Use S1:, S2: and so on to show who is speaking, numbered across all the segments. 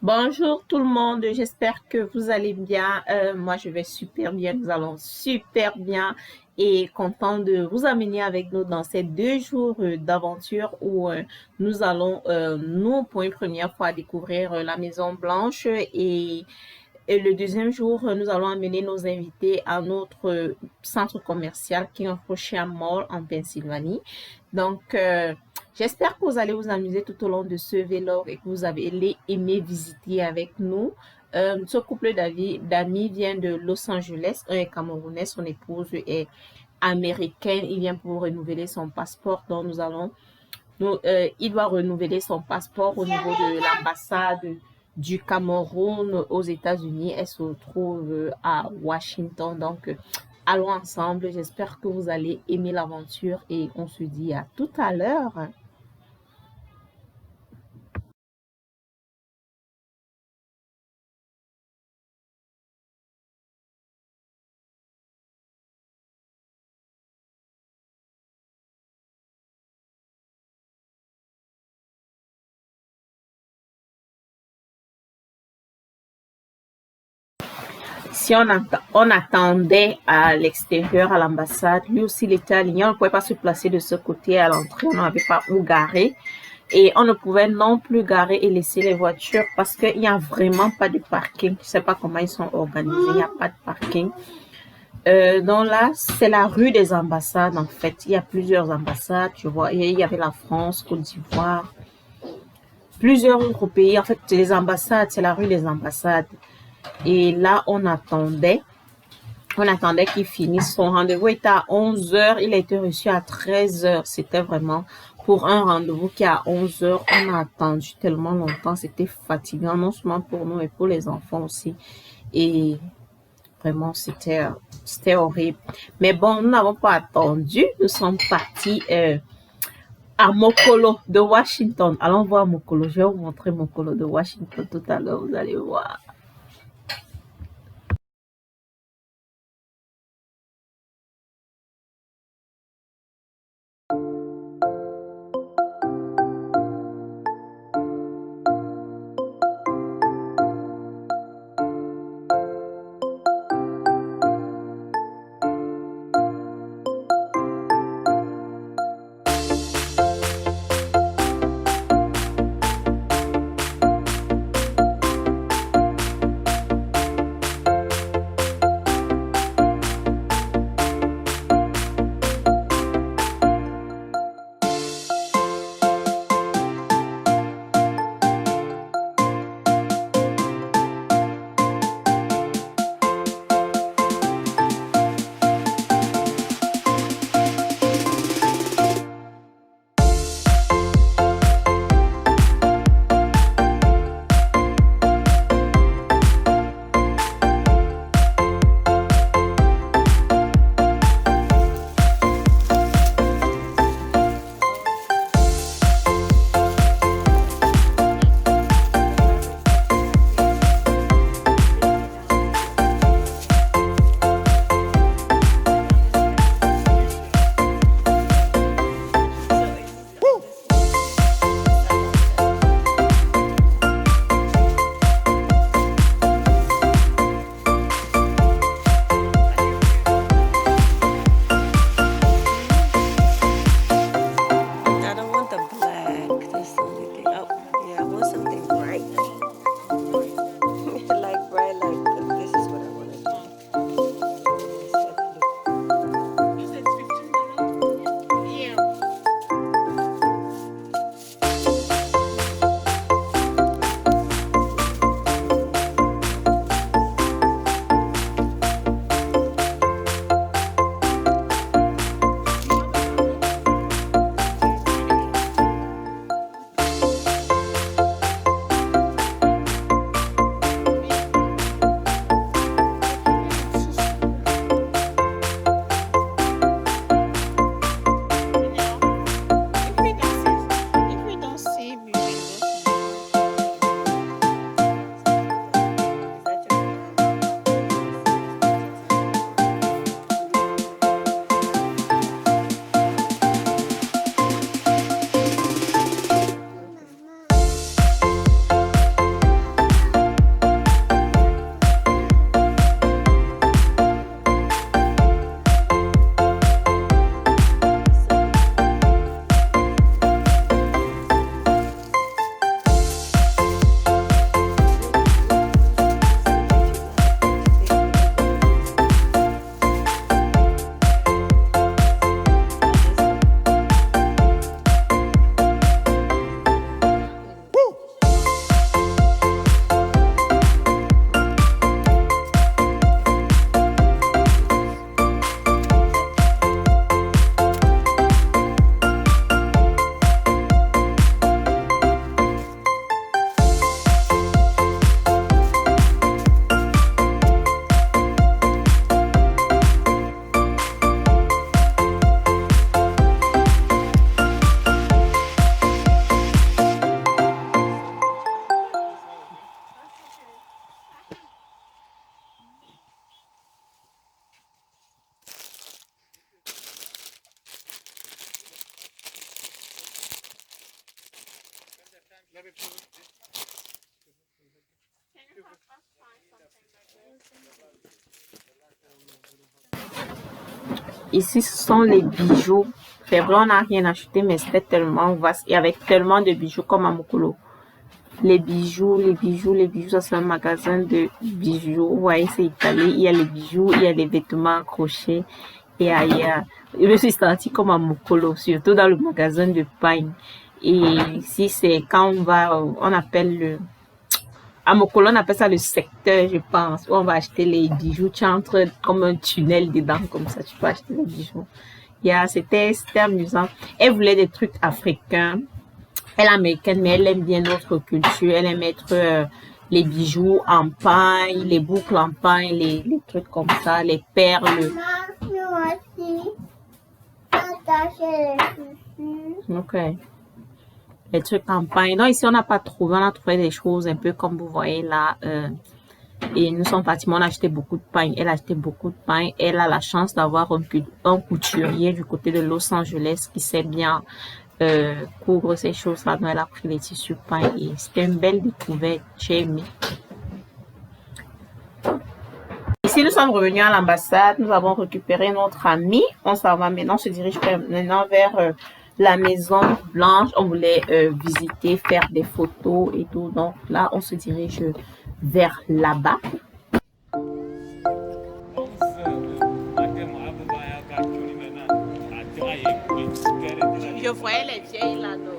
S1: Bonjour tout le monde, j'espère que vous allez bien. Moi, je vais super bien, nous allons super bien et content de vous amener avec nous dans ces 2 jours d'aventure où nous allons, nous, pour une première fois, découvrir la Maison Blanche et le deuxième jour, nous allons amener nos invités à notre centre commercial qui est en Ocean Mall en Pennsylvanie. Donc, j'espère que vous allez vous amuser tout au long de ce vélo et que vous allez aimer visiter avec nous. Ce couple d'amis vient de Los Angeles. Un est camerounais, son épouse est américaine. Il vient pour renouveler son passeport. Donc, il doit renouveler son passeport au niveau de l'ambassade du Cameroun aux États-Unis. Elle se trouve à Washington. Donc, allons ensemble. J'espère que vous allez aimer l'aventure et on se dit à tout à l'heure. Si on attendait à l'extérieur, à l'ambassade, lui aussi, il était aligné. On ne pouvait pas se placer de ce côté à l'entrée. On n'avait pas où garer. Et on ne pouvait non plus garer et laisser les voitures parce qu'il n'y a vraiment pas de parking. Je ne sais pas comment ils sont organisés. Il n'y a pas de parking. Donc là, c'est la rue des ambassades, en fait. Il y a plusieurs ambassades, tu vois. Et il y avait la France, Côte d'Ivoire, plusieurs autres pays. En fait, les ambassades, c'est la rue des ambassades. Et là, on attendait qu'il finisse. Son rendez-vous était à 11 heures. Il a été reçu à 13 heures. C'était vraiment pour un rendez-vous qui est à 11 heures. On a attendu tellement longtemps. C'était fatigant, non seulement pour nous, mais pour les enfants aussi. Et vraiment, c'était horrible. Mais bon, nous n'avons pas attendu. Nous sommes partis à Mokolo de Washington. Allons voir Mokolo. Je vais vous montrer Mokolo de Washington tout à l'heure. Vous allez voir. Ici, ce sont les bijoux. C'est vrai, on n'a rien acheté, mais c'était tellement vaste. Il y avait tellement de bijoux comme à Mokolo. Les bijoux, les bijoux, les bijoux, ça c'est un magasin de bijoux. Vous voyez, c'est étalé. Il y a les bijoux, il y a les vêtements accrochés. Et ailleurs, je me suis sentie comme à Mokolo, surtout dans le magasin de pain. Et ici, c'est quand on va, on appelle à Mokolo, on appelle ça le secteur, je pense, où on va acheter les bijoux. Tu entres comme un tunnel dedans, comme ça, tu peux acheter les bijoux. C'était amusant. Elle voulait des trucs africains. Elle est américaine, mais elle aime bien notre culture. Elle aime mettre les bijoux en paille, les boucles en paille, les trucs comme ça, les perles. Ok. Les trucs en paille. Donc ici, on n'a pas trouvé. On a trouvé des choses un peu comme vous voyez là. Et nous sommes partis, on a acheté beaucoup de pain. Elle a acheté beaucoup de pain. Elle a la chance d'avoir un couturier du côté de Los Angeles qui sait bien couvre ces choses-là. Donc elle a pris les tissus pain et c'était une belle découverte. J'ai aimé. Ici, nous sommes revenus à l'ambassade. Nous avons récupéré notre ami. On s'en va maintenant, on se dirige maintenant vers la Maison Blanche. On voulait visiter, faire des photos et tout. Donc là, on se dirige vers là-bas. Je voyais les vieilles là-dedans.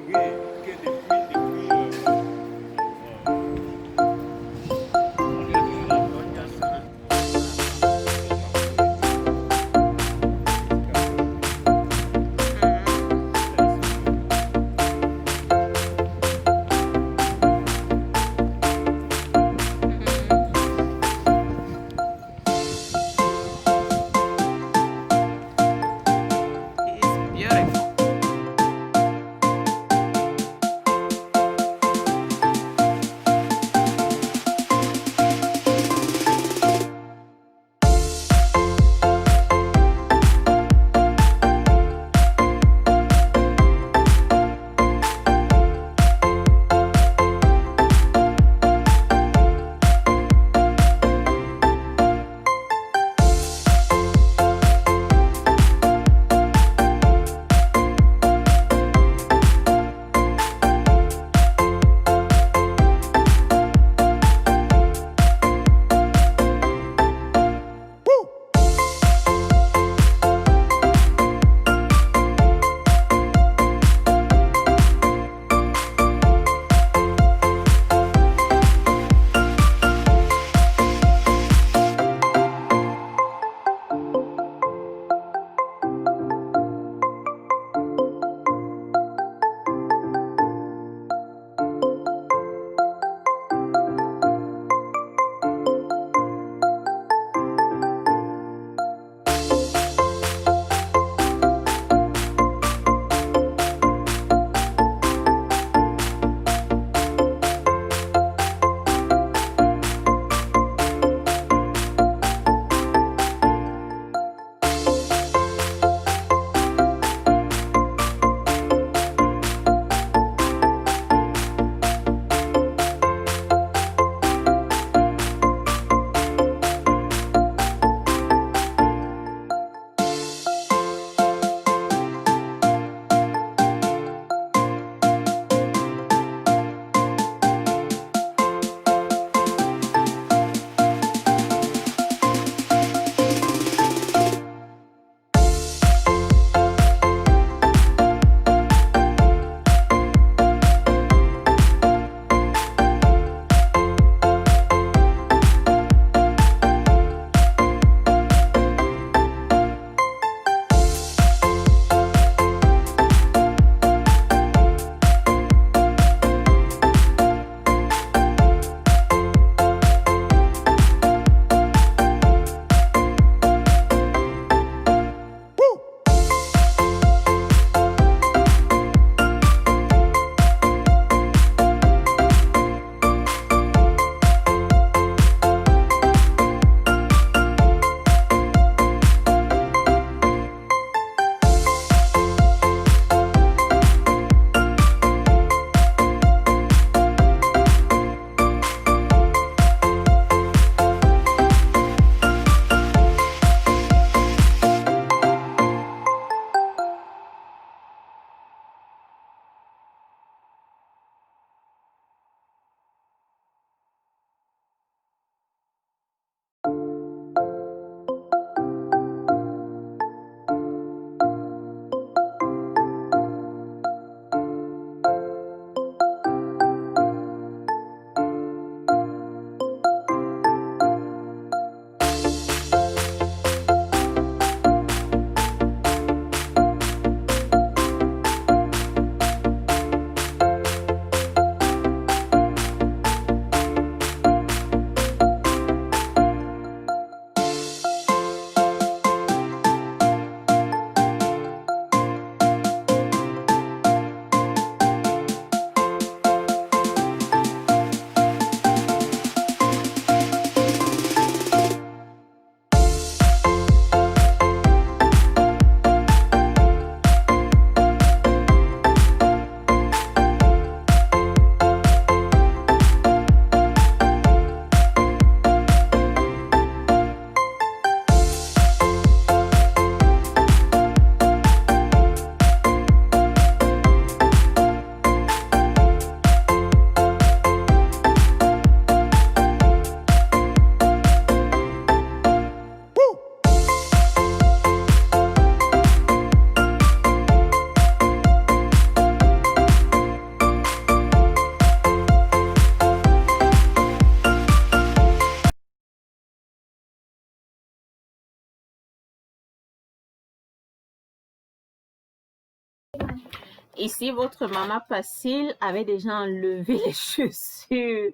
S1: Ici, votre maman Facile avait déjà enlevé les chaussures.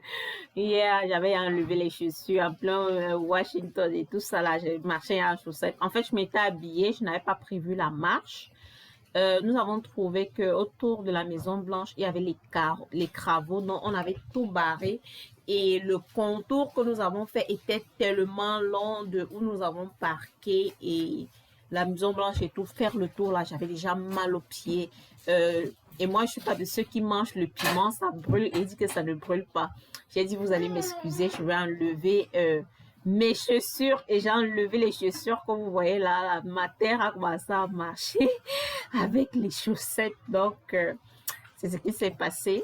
S1: Hier, j'avais enlevé les chaussures en plein Washington et tout ça là. J'ai marché en chaussettes. En fait, je m'étais habillée, je n'avais pas prévu la marche. Nous avons trouvé que autour de la Maison Blanche, il y avait les cravats, donc on avait tout barré. Et le contour que nous avons fait était tellement long de où nous avons parqué et la Maison Blanche et tout. Faire le tour là, j'avais déjà mal aux pieds. Et moi, je suis pas de ceux qui mangent le piment, ça brûle et dit que ça ne brûle pas. J'ai dit, vous allez m'excuser, je vais enlever mes chaussures et j'ai enlevé les chaussures comme vous voyez là, ma terre a commencé à marcher avec les chaussettes. Donc, c'est ce qui s'est passé.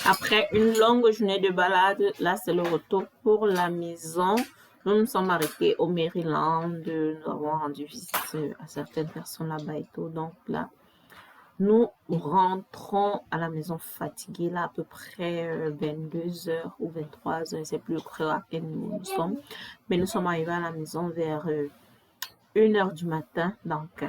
S1: Après une longue journée de balade, là, c'est le retour pour la maison. Nous nous sommes arrêtés au Maryland. Nous avons rendu visite à certaines personnes là-bas et tout. Donc là, nous rentrons à la maison fatigués, là, à peu près 22 heures ou 23 heures. C'est plus près à quel niveau nous sommes. Mais nous sommes arrivés à la maison vers 1 heure du matin. Donc,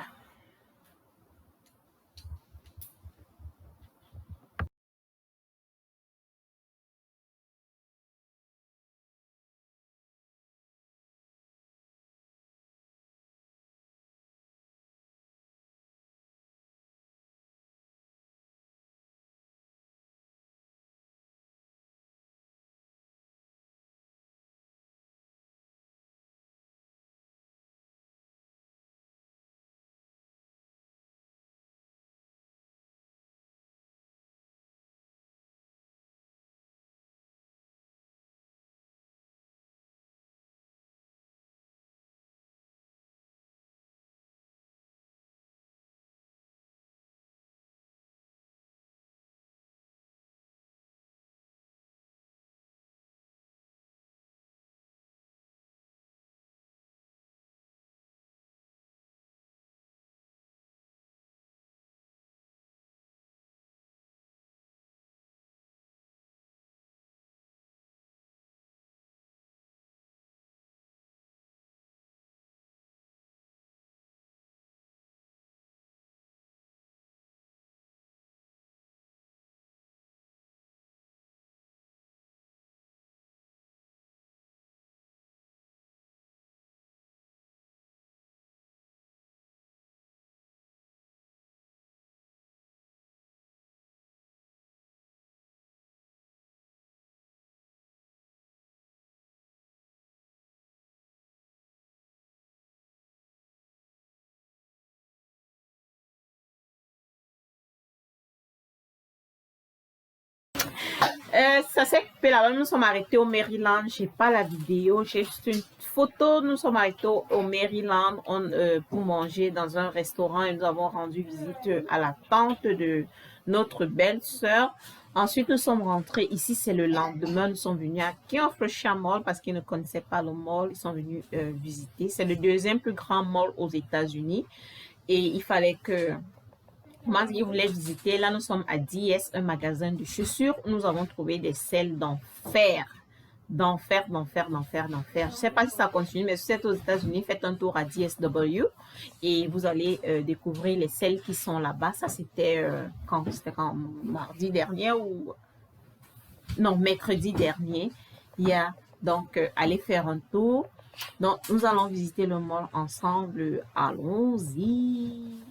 S1: ça s'est coupé là-bas. Nous sommes arrêtés au Maryland. J'ai pas la vidéo. J'ai juste une photo. Nous sommes arrêtés au Maryland pour manger dans un restaurant et nous avons rendu visite à la tante de notre belle-sœur. Ensuite, nous sommes rentrés. Ici, c'est le lendemain. Nous sommes venus à King of Prussia Mall parce qu'ils ne connaissaient pas le mall. Ils sont venus visiter. C'est le deuxième plus grand mall aux États-Unis. Et il fallait que moi, je voulais visiter. Là, nous sommes à DS, un magasin de chaussures. Nous avons trouvé des selles d'enfer. D'enfer, d'enfer, d'enfer, d'enfer. Je ne sais pas si ça continue, mais si vous êtes aux États-Unis, faites un tour à DSW et vous allez découvrir les selles qui sont là-bas. Ça, c'était quand mardi dernier ou non, mercredi dernier. Il y a donc allez faire un tour. Donc, nous allons visiter le mall ensemble. Allons-y.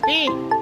S1: Merci.